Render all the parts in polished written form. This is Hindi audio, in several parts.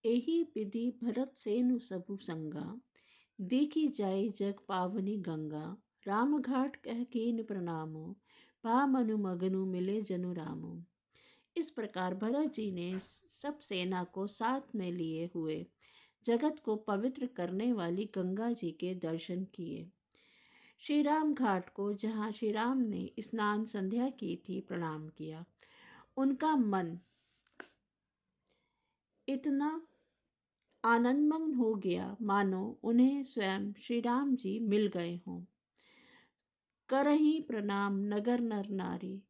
एही विधि भरत सेनु सबु संगा, देखी जाय जग पावनी गंगा। राम घाट कह कीन प्रणामो, पा मनु मगनु मिले जनु रामो। इस प्रकार भरत जी ने सब सेना को साथ में लिए हुए जगत को पवित्र करने वाली गंगा जी के दर्शन किए। श्री राम घाट को, जहाँ श्री राम ने स्नान संध्या की थी, प्रणाम किया। उनका मन इतना आनंदमग्न हो गया मानो उन्हें स्वयं श्री राम जी मिल गए हों। करही प्रणाम नगर नर नारी,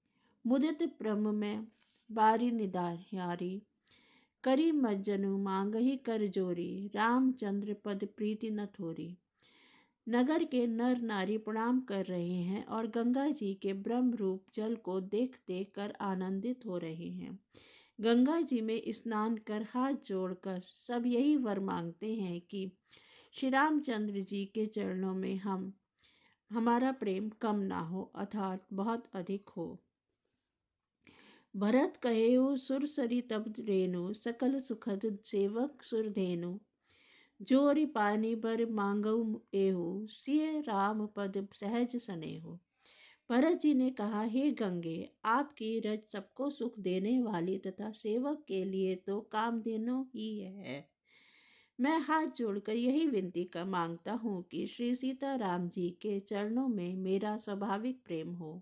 मुदित ब्रह्म में बारी निधारी। करी मज्जनु मांगही कर जोरी, रामचंद्र पद प्रीति न थोरी। नगर के नर नारी प्रणाम कर रहे हैं और गंगा जी के ब्रह्म रूप जल को देख देख कर आनंदित हो रहे हैं। गंगा जी में स्नान कर हाथ जोड़कर सब यही वर मांगते हैं कि श्री रामचंद्र जी के चरणों में हमारा प्रेम कम ना हो, अर्थात बहुत अधिक हो। भरत कहेउ सुरसरी तब रेनु, सकल सुखद सेवक सुरधेनु। जोरी पानी बर मांगऊ एहु, सिय राम पद सहज सनेहु। भरत जी ने कहा, हे गंगे, आपकी रज सबको सुख देने वाली तथा सेवक के लिए तो कामधेनु ही है। मैं हाथ जोड़कर यही विनती कर मांगता हूँ कि श्री सीता राम जी के चरणों में मेरा स्वाभाविक प्रेम हो।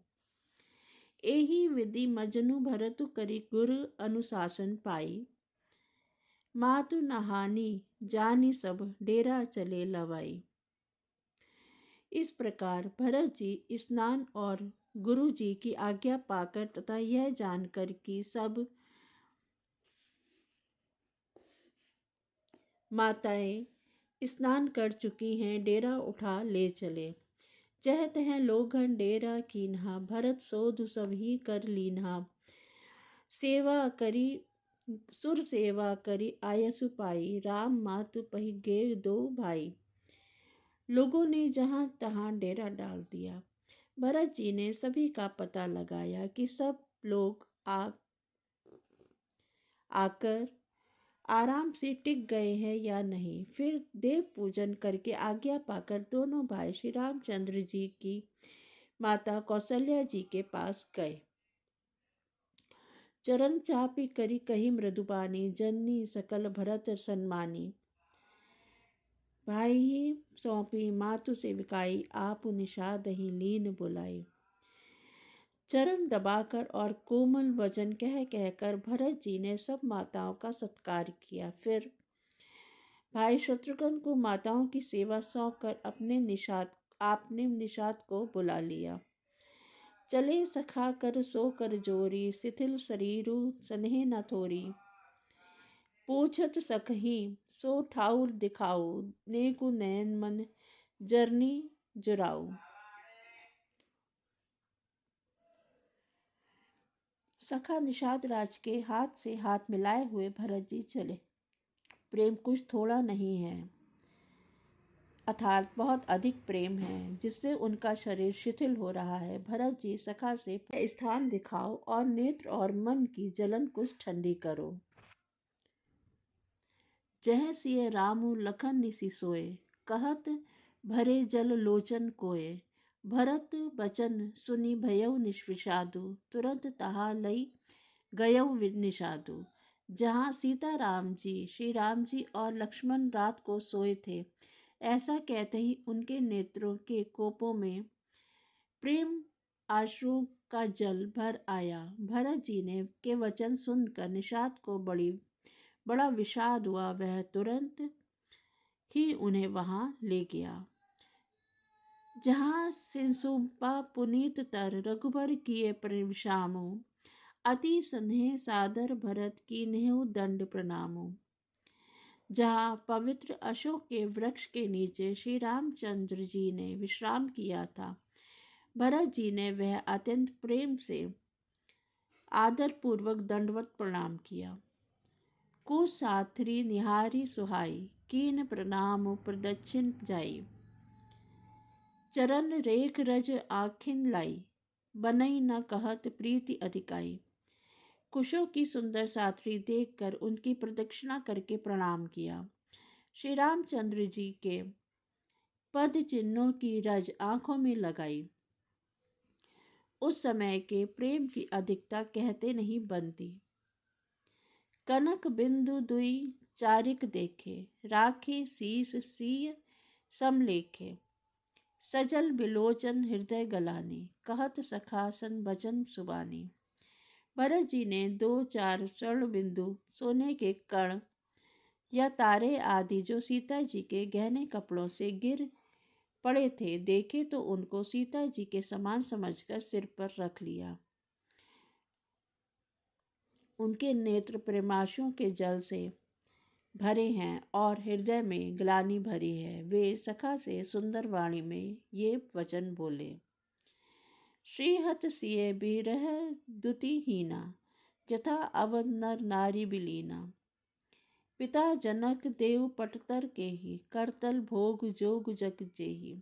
एही विधि मजनु भरतु करी गुरु अनुशासन पाई, मातु नहानी जानी सब डेरा चले लवाई। इस प्रकार भरत जी स्नान और गुरु जी की आज्ञा पाकर तथा यह जानकर कि सब माताएं स्नान कर चुकी हैं, डेरा उठा ले चले। जह तह लोगन डेरा कीन्हा, भरत सोधु सब ही कर लीन्हा। सेवा करी सुर सेवा करी आयसु पाई, राम मातु पही गे दो भाई। लोगों ने जहां तहां डेरा डाल दिया। भरत जी ने सभी का पता लगाया कि सब लोग आकर आराम से टिक गए हैं या नहीं। फिर देव पूजन करके आज्ञा पाकर दोनों भाई श्री रामचंद्र जी की माता कौशल्या जी के पास गए। चरण चापी करी कही मृदुबानी, जननी सकल भरत सन्मानी। भाई ही सौंपी मातु सेविकाई, आप निषाद ही लीन बुलाई। चरण दबाकर और कोमल वचन कह कहकर भरत जी ने सब माताओं का सत्कार किया। फिर भाई शत्रुघ्न को माताओं की सेवा सौंपकर आपने निषाद को बुला लिया। चले सखा कर सो कर जोरी, शिथिल शरीरु स्नेह न थोरी। पूछत सखही सो ठाउर दिखाऊ, नेकु नयन मन जरनी जुराऊ। सखा निषाद राज के हाथ से हाथ मिलाए हुए भरत जी चले। प्रेम कुछ थोड़ा नहीं है, अर्थात बहुत अधिक प्रेम है, जिससे उनका शरीर शिथिल हो रहा है। भरत जी सखा से स्थान दिखाओ और नेत्र और मन की जलन कुछ ठंडी करो। जह सिय रामु लखन निसि सोए, कहत भरे जल लोचन कोय। भरत बचन सुनि भयउ निषादु, तुरंत तहाँ लई गयउ निषादु। जहाँ सीता राम जी, श्री राम जी और लक्ष्मण रात को सोए थे, ऐसा कहते ही उनके नेत्रों के कोपों में प्रेम आश्रु का जल भर आया। भरत जी ने के वचन सुनकर निषाद को बड़ा विषाद हुआ। वह तुरंत ही उन्हें वहां ले गया जहाँ सिंसुपा पुनीत तर, रघुबर किए परिविषामो। अति स्नेह सादर भरत की नेहु दंड प्रणामो। जहाँ पवित्र अशोक के वृक्ष के नीचे श्री रामचंद्र जी ने विश्राम किया था, भरत जी ने वह अत्यंत प्रेम से आदर पूर्वक दंडवत प्रणाम किया। को साथरी निहारी सुहाई, कीन प्रणाम प्रदक्षिण जाई। चरण रेख रज आखिन लाई, बनई न कहत प्रीति अधिकाई। कुशों की सुंदर साथी देखकर उनकी प्रदक्षिणा करके प्रणाम किया। श्री रामचंद्र जी के पद चिन्हों की रज आंखों में लगाई। उस समय के प्रेम की अधिकता कहते नहीं बनती। कनक बिंदु दुई चारिक देखे, राखे शीस सीय समलेखे। सजल बिलोचन हृदय गलानी, कहत सखासन बचन सुबानी। भरत जी ने 2-4 स्वर्ण बिंदु सोने के कण या तारे आदि जो सीता जी के गहने कपड़ों से गिर पड़े थे देखे तो उनको सीता जी के समान समझकर सिर पर रख लिया। उनके नेत्र प्रेमाशुओं के जल से भरे हैं और हृदय में ग्लानि भरी है। वे सखा से सुंदर वाणी में ये वचन बोले। श्रीहत सिय बिरह दुतिहीना, यथा अवध नर नारी बिलीना। पिता जनक देव पटतर के ही, करतल भोग जोग जग जेही।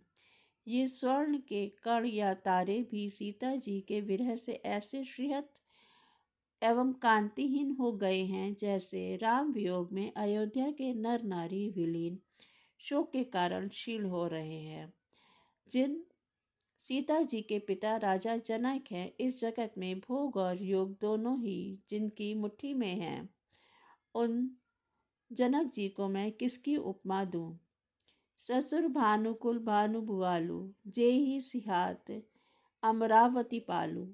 ये स्वर्ण के कण या तारे भी सीता जी के विरह से ऐसे श्रीहत एवं कांतिहीन हो गए हैं जैसे राम वियोग में अयोध्या के नर नारी विलीन शोक के कारण क्षीण हो रहे हैं। जिन सीता जी के पिता राजा जनक हैं, इस जगत में भोग और योग दोनों ही जिनकी मुट्ठी में हैं, उन जनक जी को मैं किसकी उपमा दूं। ससुर भानुकुल भानु भुआलु, जेहि सिहात अमरावती पालू।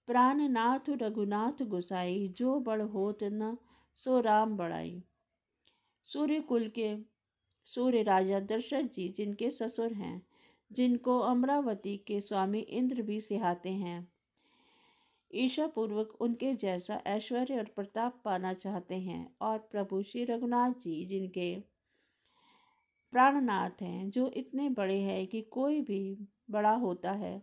प्राणनाथ रघुनाथ गोसाई, जो बड़ होत न सो राम बड़ाई। सूर्य कुल के सूर्य राजा दशरथ जी जिनके ससुर हैं, जिनको अमरावती के स्वामी इंद्र भी सिहाते हैं, ईर्ष्या पूर्वक उनके जैसा ऐश्वर्य और प्रताप पाना चाहते हैं। और प्रभु श्री रघुनाथ जी जिनके प्राणनाथ हैं, जो इतने बड़े हैं कि कोई भी बड़ा होता है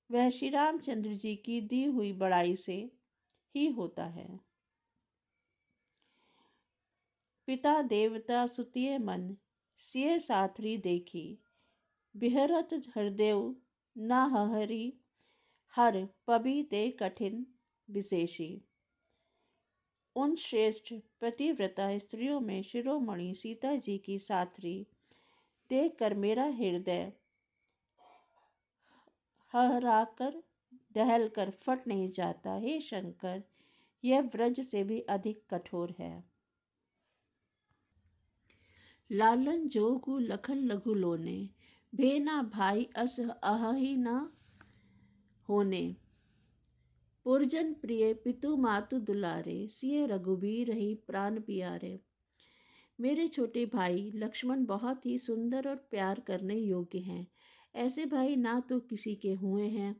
वह श्री रामचंद्र जी की दी हुई बड़ाई से ही होता है। पिता देवता सुतिय मन, सिय साथरी देखी। बिहरत हृदय न हरि, हर पबि ते कठिन विशेषी। उन श्रेष्ठ पतिव्रता स्त्रियों में शिरोमणि सीता जी की साथरी देखकर मेरा हृदय हराकर दहलकर फट नहीं जाता। हे शंकर, यह व्रज से भी अधिक कठोर है। लालन जोगु लखन लघु लोने, भेना भाई अस अहि न होने। पुरजन प्रिय पितु मातु दुलारे, सिय रघुबीर ही प्राण प्यारे। मेरे छोटे भाई लक्ष्मण बहुत ही सुंदर और प्यार करने योग्य हैं। ऐसे भाई ना तो किसी के हुए हैं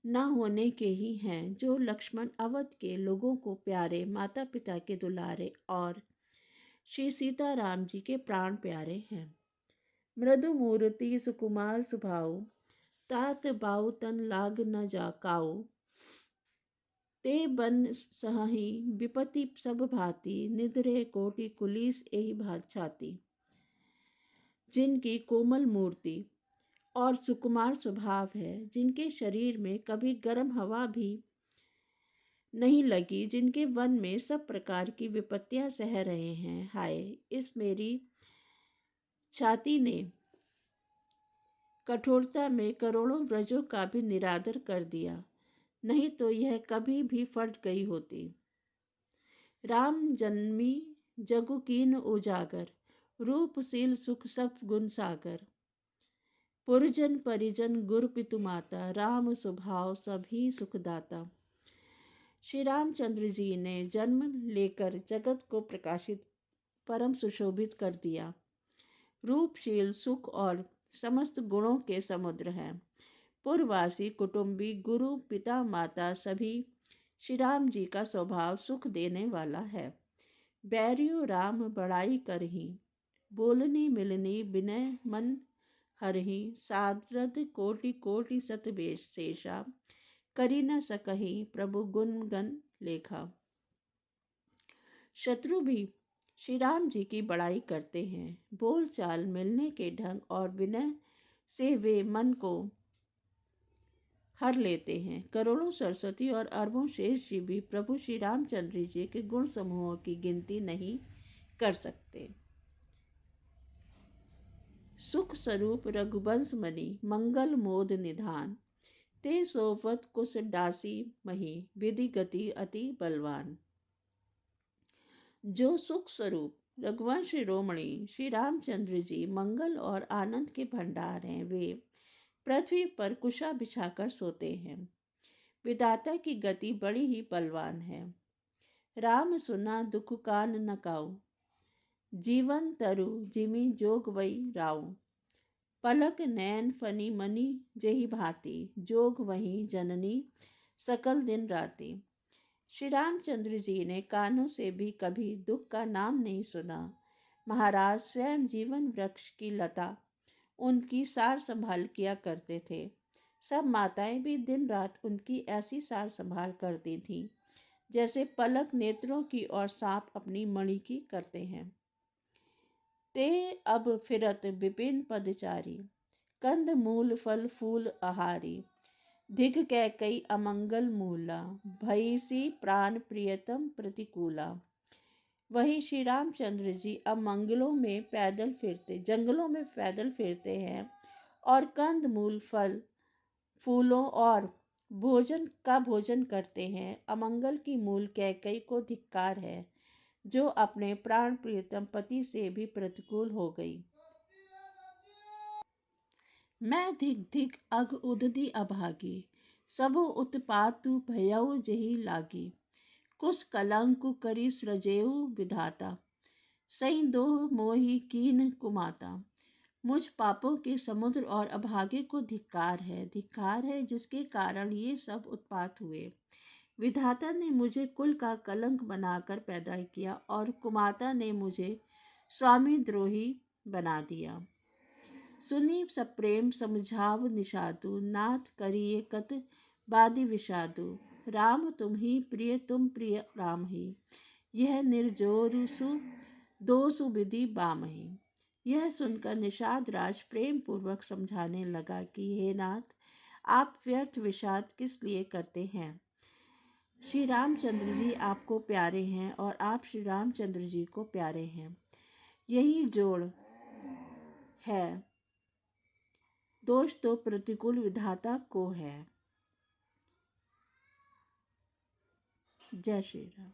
ना होने के ही हैं, जो लक्ष्मण अवध के लोगों को प्यारे, माता पिता के दुलारे और श्री सीताराम जी के प्राण प्यारे हैं। मृदु मूर्ति सुकुमार सुभाव, तात बाऊ तन लाग न जाकाऊ। ते बन सहही विपति सब भांति, निधरे कोटि कुलीस एहि भात छाती। जिनकी कोमल मूर्ति और सुकुमार स्वभाव है, जिनके शरीर में कभी गर्म हवा भी नहीं लगी, जिनके वन में सब प्रकार की विपत्तियां सह रहे हैं, हाय इस मेरी छाती ने कठोरता में करोड़ों व्रजों का भी निरादर कर दिया, नहीं तो यह कभी भी फट गई होती। राम जन्मी जगु कीन उजागर, रूपशील सुख सब गुण सागर। पुरजन परिजन गुरु पितु माता, राम स्वभाव सभी सुखदाता। श्री रामचंद्र जी ने जन्म लेकर जगत को प्रकाशित परम सुशोभित कर दिया। रूपशील सुख और समस्त गुणों के समुद्र हैं। पुरवासी कुटुंबी गुरु पिता माता सभी श्री राम जी का स्वभाव सुख देने वाला है। बैरियो राम बड़ाई करही, बोलनी मिलनी विनय मन हरहि। सारद कोटि कोटि सत शेषा, करी न सकहि प्रभु गुण गण लेखा। शत्रु भी श्री राम जी की बड़ाई करते हैं। बोल चाल मिलने के ढंग और विनय से वे मन को हर लेते हैं। करोड़ों सरस्वती और अरबों शेष जी भी प्रभु श्री रामचंद्र जी के गुण समूहों की गिनती नहीं कर सकते। सुख स्वरूप रघुवंश मणि मंगल मोद निधान, ते सोवत कुश डासी मही विधि गति अति बलवान। जो सुख स्वरूप रघुवंश शिरोमणि श्री रामचंद्र जी मंगल और आनंद के भंडार हैं, वे पृथ्वी पर कुशा बिछाकर सोते हैं। विधाता की गति बड़ी ही बलवान है। राम सुना दुख कान न काऊ, जीवन तरु जिमि जोग वही राऊ। पलक नैन फनी मनी जेहि भांति, जोग वही जननी सकल दिन राति। श्री रामचंद्र जी ने कानों से भी कभी दुख का नाम नहीं सुना। महाराज स्वयं जीवन वृक्ष की लता उनकी सार संभाल किया करते थे। सब माताएं भी दिन रात उनकी ऐसी सार संभाल करती थीं, जैसे पलक नेत्रों की और सांप अपनी मणि की करते हैं। ते अब फिरत विपिन पदचारी, कंद मूल फल फूल आहारी। दिग कै कई अमंगल मूला, भयसी प्राण प्रियतम प्रतिकूला। वही श्री रामचंद्र जी अब जंगलों में पैदल फिरते हैं और कंद मूल फल फूलों और भोजन करते हैं। अमंगल की मूल कैकई को धिक्कार है, जो अपने प्राण प्रियतम पति से भी प्रतिकूल हो गई। मैं धिक धिक अग उदधि अभागी, सबो उत्पातु भयउ जेहि लागी। कुस कलंकु करी सृजेउ विधाता, सई दोह मोहि कीन कुमाता। मुझ पापों के समुद्र और अभागे को धिक्कार है जिसके कारण ये सब उत्पात हुए। विधाता ने मुझे कुल का कलंक बनाकर पैदा किया और कुमाता ने मुझे स्वामी द्रोही बना दिया। सुनी सप्रेम समझाव निषादु, नाथ करिए कत बादि विषादु। राम तुम ही प्रिय तुम प्रिय राम ही, यह निर्जोरुसु दोसु विधि बामही। यह सुनकर निषाद राज प्रेम पूर्वक समझाने लगा कि हे नाथ, आप व्यर्थ विषाद किस लिए करते हैं। श्री रामचंद्र जी आपको प्यारे हैं और आप श्री रामचंद्र जी को प्यारे हैं, यही जोड़ है। दोष तो प्रतिकूल विधाता को है। जय श्री राम।